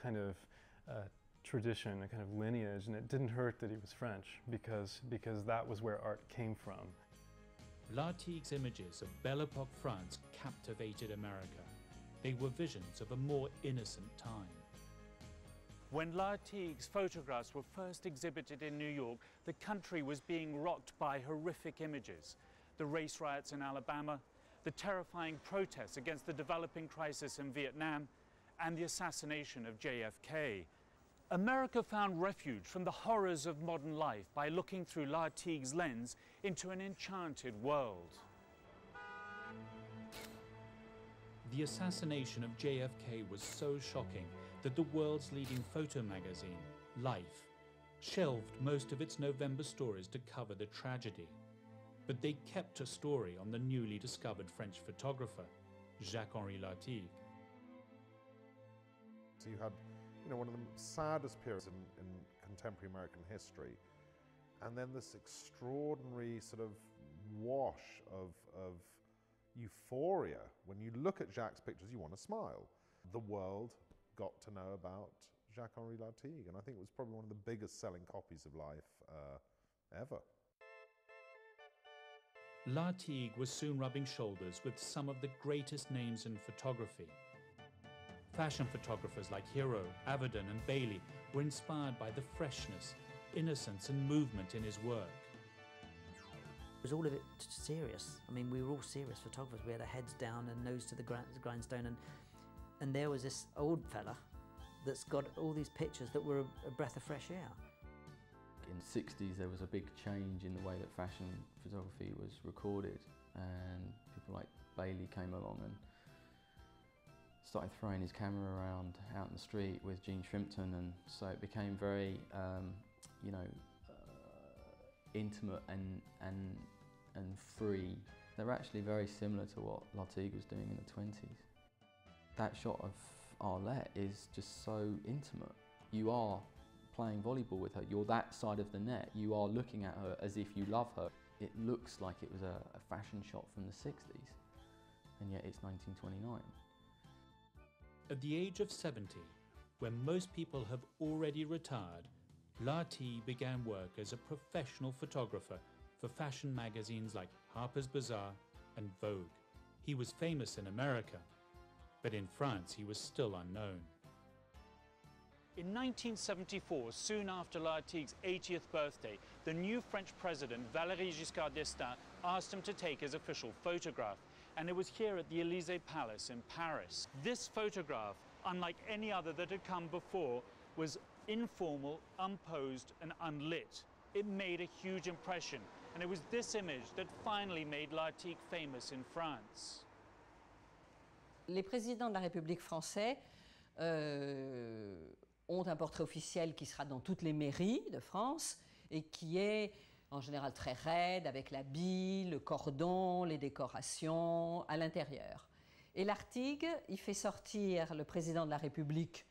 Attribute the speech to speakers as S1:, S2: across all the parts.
S1: kind of tradition, a kind of lineage, and it didn't hurt that he was French because that was where art came from.
S2: Lartigue's images of Belle Epoque France captivated America. They were visions of a more innocent time. When Lartigue's photographs were first exhibited in New York, the country was being rocked by horrific images. The race riots in Alabama, the terrifying protests against the developing crisis in Vietnam, and the assassination of JFK. America found refuge from the horrors of modern life by looking through Lartigue's lens into an enchanted world. The assassination of JFK was so shocking that the world's leading photo magazine, Life, shelved most of its November stories to cover the tragedy. But they kept a story on the newly discovered French photographer, Jacques Henri Lartigue.
S3: So you had, one of the saddest periods in contemporary American history, and then this extraordinary sort of wash of euphoria. When you look at Jacques' pictures, you want to smile. The world got to know about Jacques Henri Lartigue, and I think it was probably one of the biggest selling copies of Life ever.
S2: Lartigue was soon rubbing shoulders with some of the greatest names in photography. Fashion photographers like Hero, Avedon and Bailey were inspired by the freshness, innocence and movement in his work.
S4: Was all of it serious. I mean, we were all serious photographers. We had our heads down and nose to the grindstone, and there was this old fella that's got all these pictures that were a breath of fresh air.
S5: In the 60s there was a big change in the way that fashion photography was recorded, and people like Bailey came along and started throwing his camera around out in the street with Gene Shrimpton, and so it became very intimate and free. They're actually very similar to what Lartigue was doing in the 20s. That shot of Arlette is just so intimate. You are playing volleyball with her, you're that side of the net, you are looking at her as if you love her. It looks like it was a fashion shot from the 60s, and yet it's 1929.
S2: At the age of 70, when most people have already retired, Lartigue began work as a professional photographer for fashion magazines like Harper's Bazaar and Vogue. He was famous in America, but in France he was still unknown. In 1974, soon after Lartigue's 80th birthday, the new French president, Valéry Giscard d'Estaing, asked him to take his official photograph, and it was here at the Élysée Palace in Paris. This photograph, unlike any other that had come before, was informal, unposed and unlit. It made a huge impression, and it was this image that finally made Lartigue famous in France.
S6: Les présidents de la République française ont un portrait officiel qui sera dans toutes les mairies de France et qui est en général très raide, avec la bille, le cordon, les décorations à l'intérieur. Et Lartigue, il fait sortir le président de la République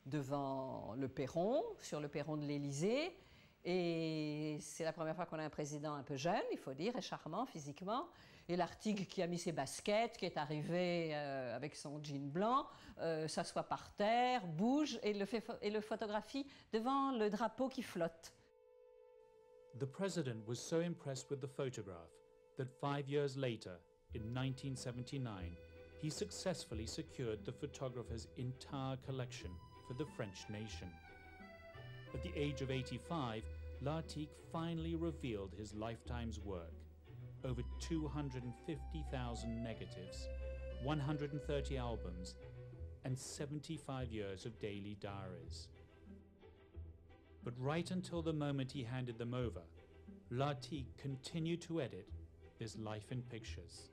S6: devant le perron, sur le perron de l'Élysée, et c'est la première fois qu'on a un président un peu jeune, il faut dire, et charmant physiquement. Et Lartigue, qui a mis ses baskets, qui est arrivé avec son jean blanc, s'assoit par terre, bouge et le photographie devant le drapeau qui flotte.
S2: The president was so impressed with the photograph that 5 years later, in 1979, he successfully secured the photographer's entire collection for the French nation. At the age of 85, Lartigue finally revealed his lifetime's work. Over 250,000 negatives, 130 albums, and 75 years of daily diaries. But right until the moment he handed them over, Lartigue continued to edit his life in pictures.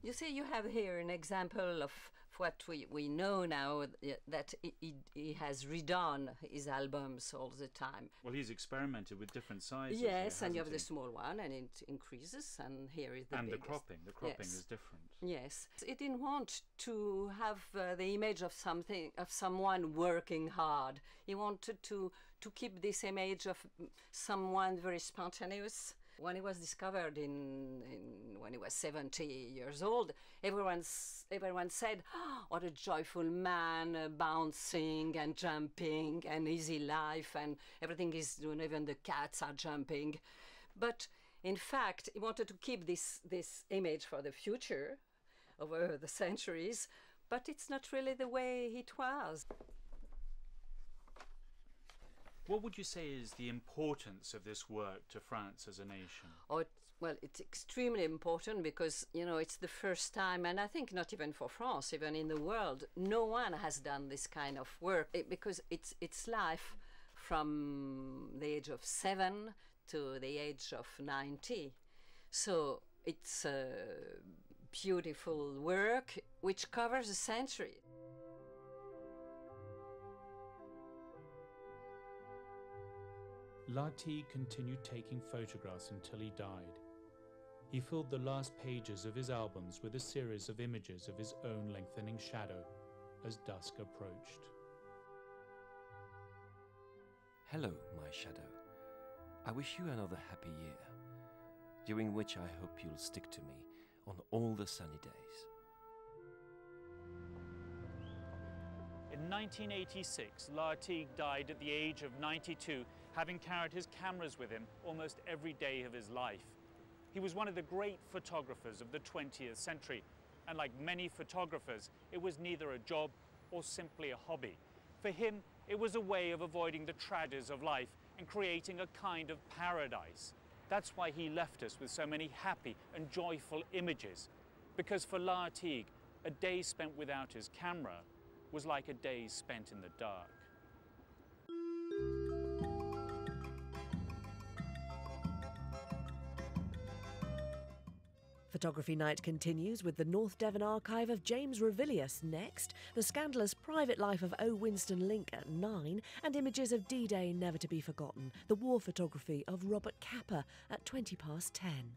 S6: You see, you have here an example of what we know now, that he has redone his albums all the time.
S2: Well, he's experimented with different sizes.
S6: Yes, and you have the small one, and it increases, and here is the biggest.
S2: And the cropping is different.
S6: Yes, he didn't want to have the image of someone working hard. He wanted to keep this image of someone very spontaneous, When he was discovered when he was 70 years old, everyone said, oh, what a joyful man, bouncing and jumping and easy life and everything is doing, even the cats are jumping. But in fact, he wanted to keep this image for the future, over the centuries, but it's not really the way it was.
S2: What would you say is the importance of this work to France as a nation?
S6: Oh, well, it's extremely important because, you know, it's the first time, and I think not even for France, even in the world, no one has done this kind of work because it's life from the age of 7 to the age of 90. So it's a beautiful work which covers a century.
S2: Lartigue continued taking photographs until he died. He filled the last pages of his albums with a series of images of his own lengthening shadow as dusk approached.
S7: Hello, my shadow. I wish you another happy year, during which I hope you'll stick to me on all the sunny days.
S2: In 1986, Lartigue died at the age of 92, having carried his cameras with him almost every day of his life. He was one of the great photographers of the 20th century, and like many photographers, it was neither a job or simply a hobby. For him, it was a way of avoiding the tragedies of life and creating a kind of paradise. That's why he left us with so many happy and joyful images, because for Lartigue, a day spent without his camera was like a day spent in the dark.
S8: Photography Night continues with the North Devon archive of James Revilius next, the scandalous private life of O. Winston Link at 9, and images of D-Day never to be forgotten, the war photography of Robert Capa at 10:20.